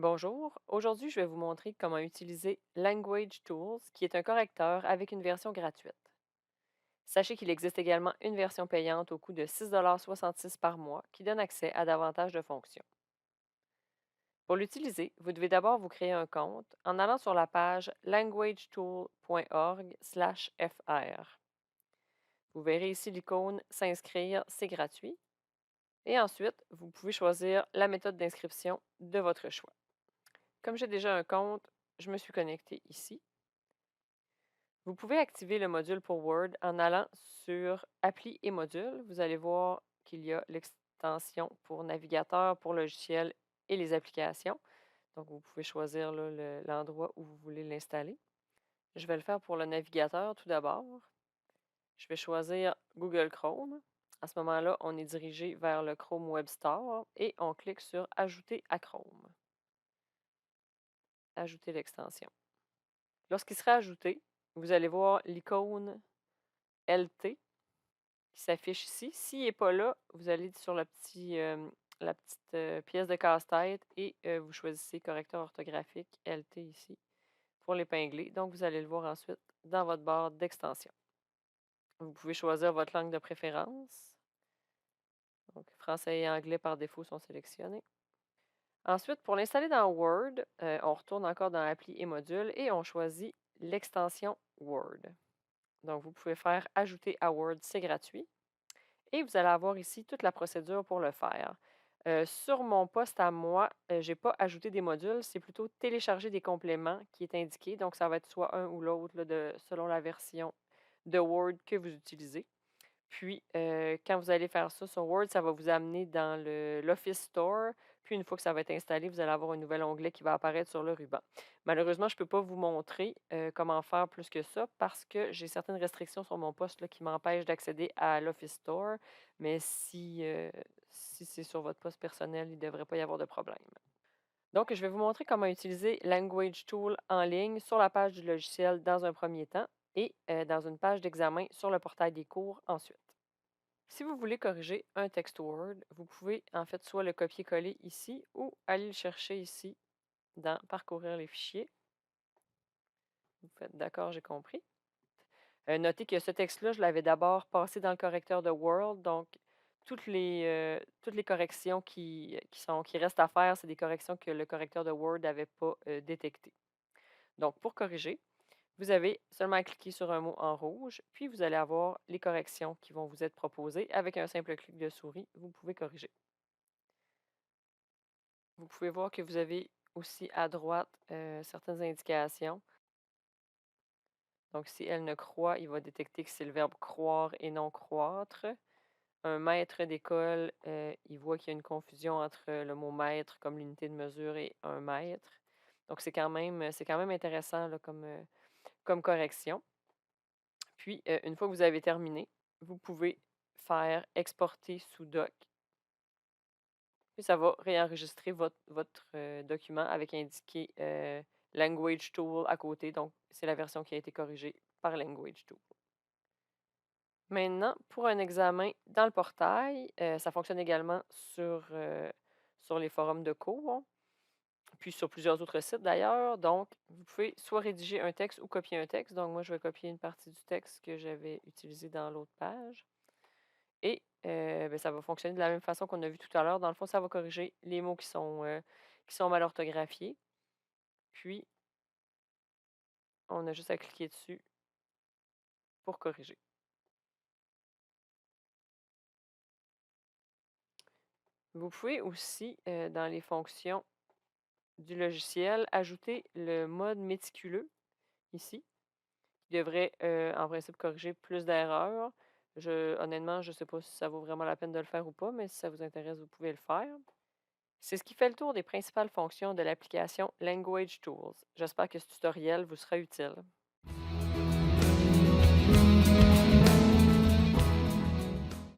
Bonjour, aujourd'hui je vais vous montrer comment utiliser Language Tools, qui est un correcteur avec une version gratuite. Sachez qu'il existe également une version payante au coût de 6,66 par mois qui donne accès à davantage de fonctions. Pour l'utiliser, vous devez d'abord vous créer un compte en allant sur la page languagetool.org/fr. Vous verrez ici l'icône S'inscrire, c'est gratuit. Et ensuite, vous pouvez choisir la méthode d'inscription de votre choix. Comme j'ai déjà un compte, je me suis connectée ici. Vous pouvez activer le module pour Word en allant sur Applis et modules. Vous allez voir qu'il y a l'extension pour navigateur, pour logiciel et les applications. Donc, vous pouvez choisir là, l'endroit où vous voulez l'installer. Je vais le faire pour le navigateur tout d'abord. Je vais choisir Google Chrome. À ce moment-là, on est dirigé vers le Chrome Web Store et on clique sur Ajouter à Chrome. Ajouter l'extension. Lorsqu'il sera ajouté, vous allez voir l'icône LT qui s'affiche ici. S'il n'est pas là, vous allez sur la petite pièce de casse-tête et vous choisissez correcteur orthographique LT ici pour l'épingler. Donc, vous allez le voir ensuite dans votre barre d'extension. Vous pouvez choisir votre langue de préférence. Donc, français et anglais par défaut sont sélectionnés. Ensuite, pour l'installer dans Word, on retourne encore dans Appli et modules et on choisit l'extension Word. Donc, vous pouvez faire Ajouter à Word, c'est gratuit. Et vous allez avoir ici toute la procédure pour le faire. Sur mon poste à moi, je n'ai pas ajouté des modules, c'est plutôt télécharger des compléments qui est indiqué. Donc, ça va être soit un ou l'autre selon la version de Word que vous utilisez. Puis, quand vous allez faire ça sur Word, ça va vous amener dans l'Office Store. Puis, une fois que ça va être installé, vous allez avoir un nouvel onglet qui va apparaître sur le ruban. Malheureusement, je ne peux pas vous montrer comment faire plus que ça parce que j'ai certaines restrictions sur mon poste là, qui m'empêchent d'accéder à l'Office Store. Mais si c'est sur votre poste personnel, il ne devrait pas y avoir de problème. Donc, je vais vous montrer comment utiliser Language Tool en ligne sur la page du logiciel dans un premier temps et dans une page d'examen sur le portail des cours ensuite. Si vous voulez corriger un texte Word, vous pouvez en fait soit le copier-coller ici ou aller le chercher ici dans Parcourir les fichiers. Vous faites d'accord, j'ai compris. Notez que ce texte-là, je l'avais d'abord passé dans le correcteur de Word, donc toutes les corrections qui restent à faire, c'est des corrections que le correcteur de Word n'avait pas détectées. Donc, pour corriger, vous avez seulement à cliquer sur un mot en rouge, puis vous allez avoir les corrections qui vont vous être proposées. Avec un simple clic de souris, vous pouvez corriger. Vous pouvez voir que vous avez aussi à droite certaines indications. Donc, si elle ne croît, il va détecter que c'est le verbe croire et non croître. Un maître d'école, il voit qu'il y a une confusion entre le mot maître comme l'unité de mesure et un mètre. Donc, c'est quand même intéressant là, comme correction. Puis, une fois que vous avez terminé, vous pouvez faire exporter sous doc. Puis, ça va réenregistrer votre document avec indiqué Language Tool à côté. Donc, c'est la version qui a été corrigée par Language Tool. Maintenant, pour un examen dans le portail, ça fonctionne également sur les forums de cours, puis sur plusieurs autres sites d'ailleurs. Donc, vous pouvez soit rédiger un texte ou copier un texte. Donc, moi, je vais copier une partie du texte que j'avais utilisé dans l'autre page. Et ben, ça va fonctionner de la même façon qu'on a vu tout à l'heure. Dans le fond, ça va corriger les mots qui sont mal orthographiés. Puis, on a juste à cliquer dessus pour corriger. Vous pouvez aussi, dans les fonctions du logiciel, ajouter le mode méticuleux ici, qui devrait en principe corriger plus d'erreurs. Honnêtement, je ne sais pas si ça vaut vraiment la peine de le faire ou pas, mais si ça vous intéresse, vous pouvez le faire. C'est ce qui fait le tour des principales fonctions de l'application Language Tools. J'espère que ce tutoriel vous sera utile.